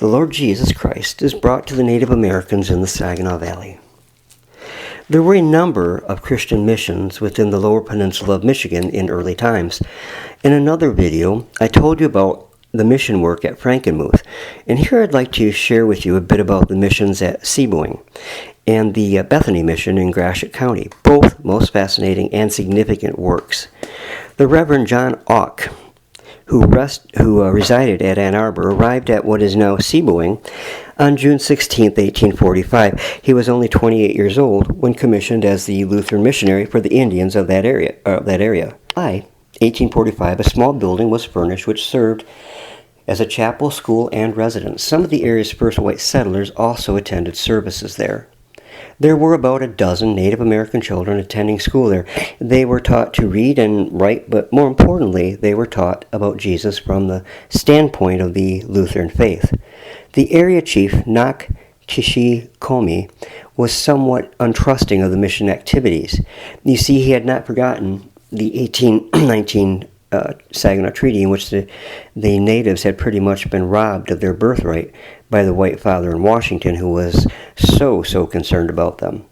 the Lord Jesus Christ is brought to the Native Americans in the Saginaw Valley. There were a number of Christian missions within the Lower Peninsula of Michigan in early times. In another video, I told you about the mission work at Frankenmuth, and here I'd like to share with you a bit about the missions at Seaboing and the Bethany mission in Gratiot County, both most fascinating and significant works. The Reverend John Auck, who resided at Ann Arbor, arrived at what is now Seaboing on June 16, 1845. He was only 28 years old when commissioned as the Lutheran missionary for the Indians of that area. By 1845, a small building was furnished which served as a chapel, school, and residence. Some of the area's first white settlers also attended services there. There were about a dozen Native American children attending school there. They were taught to read and write, but more importantly, they were taught about Jesus from the standpoint of the Lutheran faith. The area chief, Nak Kishikomi, was somewhat untrusting of the mission activities. You see, he had not forgotten the 1819 Saginaw Treaty, in which the natives had pretty much been robbed of their birthright by the white father in Washington, who was so concerned about them.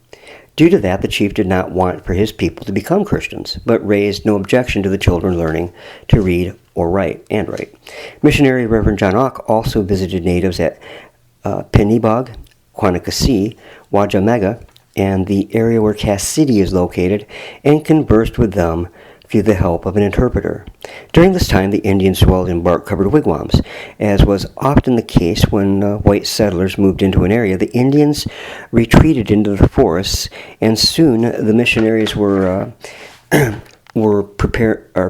Due to that, the chief did not want for his people to become Christians, but raised no objection to the children learning to read or write. Missionary Reverend John Auck also visited natives at Penibog, Quanakasi, Wajamega, and the area where Cass City is located, and conversed with them through the help of an interpreter. During this time, the Indians dwelled in bark-covered wigwams. As was often the case when white settlers moved into an area, the Indians retreated into the forests, and soon the missionaries were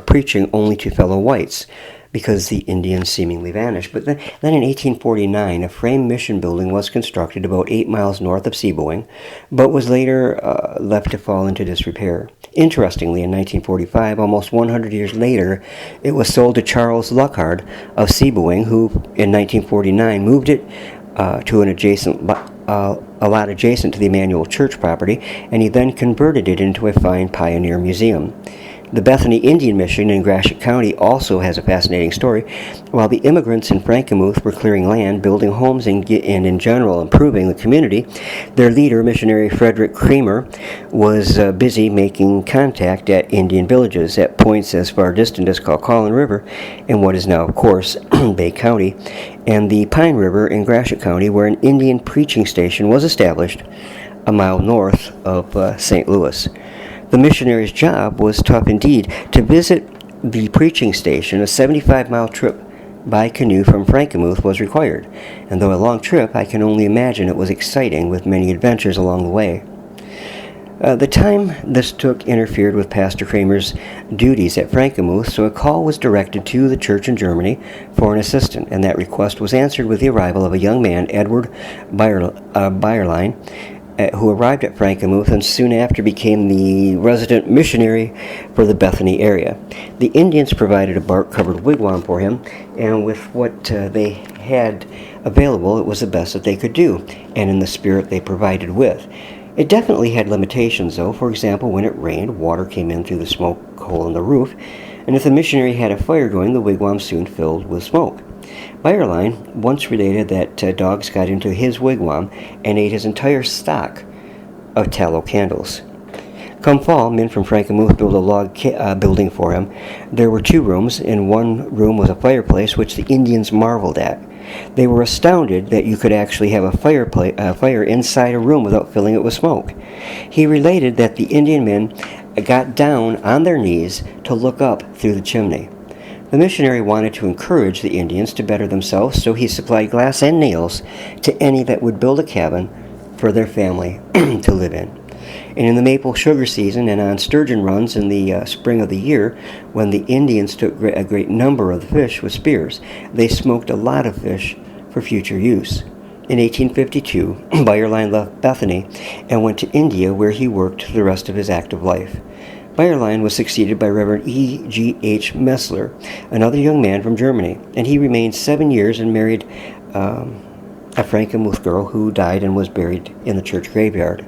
preaching only to fellow whites, because the Indians seemingly vanished. But then in 1849, a frame mission building was constructed about 8 miles north of Seaboing, but was later left to fall into disrepair. Interestingly, in 1945, almost 100 years later, it was sold to Charles Luckhard of Seaboing, who in 1949 moved it to an adjacent a lot adjacent to the Emmanuel Church property, and he then converted it into a fine pioneer museum. The Bethany Indian Mission in Gratiot County also has a fascinating story. While the immigrants in Frankenmuth were clearing land, building homes, and in general improving the community, their leader, missionary Frederick Kramer, was busy making contact at Indian villages at points as far distant as Colquhoun River in what is now, of course, Bay County, and the Pine River in Gratiot County, where an Indian preaching station was established a mile north of St. Louis. The missionary's job was tough indeed. To visit the preaching station, a 75-mile trip by canoe from Frankenmuth was required, and though a long trip, I can only imagine it was exciting with many adventures along the way. The time this took interfered with Pastor Kramer's duties at Frankenmuth, so a call was directed to the church in Germany for an assistant, and that request was answered with the arrival of a young man, Edward Bayerlein, who arrived at Frankenmuth and soon after became the resident missionary for the Bethany area. The Indians provided a bark-covered wigwam for him, and with what they had available, it was the best that they could do, and in the spirit they provided with. It definitely had limitations, though. For example, when it rained, water came in through the smoke hole in the roof, and if the missionary had a fire going, the wigwam soon filled with smoke. Bayerlein once related that dogs got into his wigwam and ate his entire stock of tallow candles. Come fall, men from Frankenmuth built a log building for him. There were 2 rooms. In one room was a fireplace, which the Indians marveled at. They were astounded that you could actually have a fire inside a room without filling it with smoke. He related that the Indian men got down on their knees to look up through the chimney. The missionary wanted to encourage the Indians to better themselves, so he supplied glass and nails to any that would build a cabin for their family to live in. And in the maple sugar season and on sturgeon runs in the spring of the year, when the Indians took a great number of the fish with spears, they smoked a lot of fish for future use. In 1852, Bayerlein left Bethany and went to India, where he worked the rest of his active life. Bayerlein was succeeded by Reverend E.G.H. Messler, another young man from Germany, and he remained 7 years and married a Frankenmuth girl who died and was buried in the church graveyard.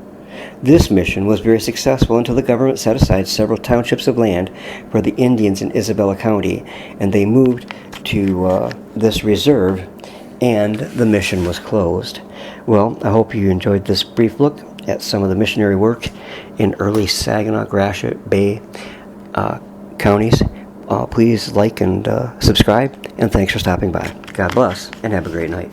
This mission was very successful until the government set aside several townships of land for the Indians in Isabella County, and they moved to this reserve and the mission was closed. Well, I hope you enjoyed this brief look at some of the missionary work in early Saginaw, Gratiot Bay counties. Please like and subscribe, and thanks for stopping by. God bless, and have a great night.